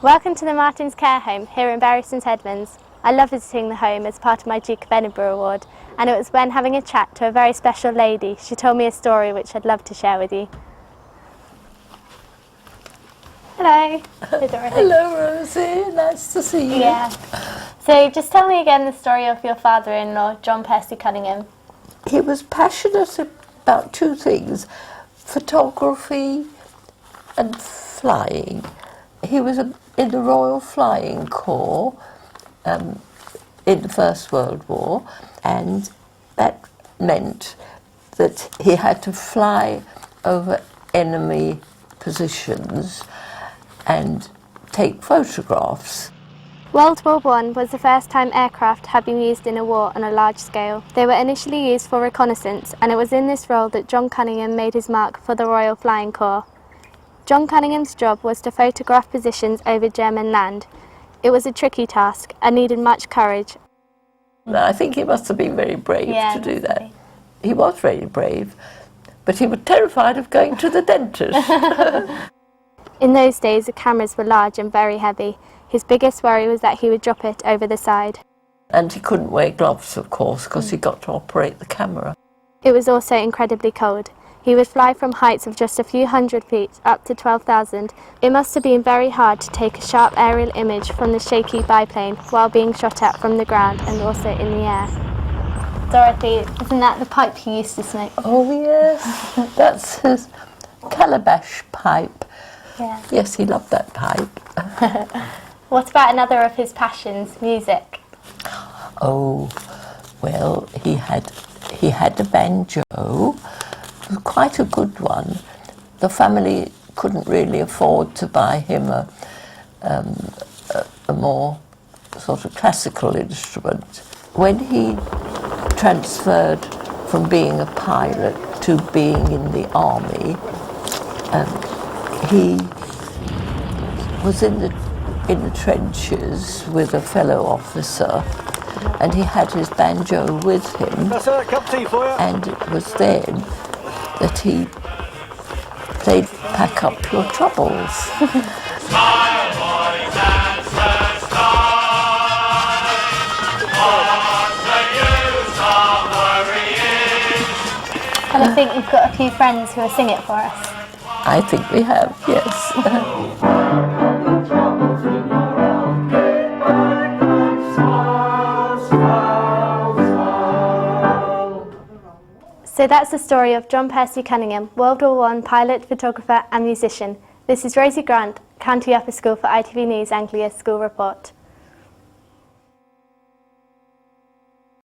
Welcome to the Martin's Care Home here in Bury St Edmunds. I love visiting the home as part of my Duke of Edinburgh Award, and it was when having a chat to a very special lady she told me a story which I'd love to share with you. Hello. Hello Rosie, nice to see you. Yeah. So just tell me again the story of your father-in-law, John Percy Cunningham. He was passionate about two things, photography and flying. He was in the Royal Flying Corps in the First World War, and that meant that he had to fly over enemy positions and take photographs. World War I was the first time aircraft had been used in a war on a large scale. They were initially used for reconnaissance, and it was in this role that John Cunningham made his mark for the Royal Flying Corps. John Cunningham's job was to photograph positions over German land. It was a tricky task and needed much courage. I think he must have been very brave to do that. He was very brave, but he was terrified of going to the dentist. In those days, the cameras were large and very heavy. His biggest worry was that he would drop it over the side. And he couldn't wear gloves, of course, because he got to operate the camera. It was also incredibly cold. He would fly from heights of just a few hundred feet up to 12,000. It must have been very hard to take a sharp aerial image from the shaky biplane while being shot at from the ground and also in the air. Dorothy, isn't that the pipe he used to smoke? Oh yes, that's his calabash pipe. Yeah. Yes, he loved that pipe. What about another of his passions, music? Oh, well, he had a banjo. Quite a good one. The family couldn't really afford to buy him a more sort of classical instrument. When he transferred from being a pilot to being in the army, he was in the trenches with a fellow officer, and he had his banjo with him. That's a cup of tea for you. And it was then that he played Pack Up Your Troubles. Smile, boys, and let's die. What's the use of worrying? And I think you've got a few friends who will sing it for us. I think we have, yes. So that's the story of John Percy Cunningham, World War I pilot, photographer and musician. This is Rosie Grant, County Upper School for ITV News Anglia School Report.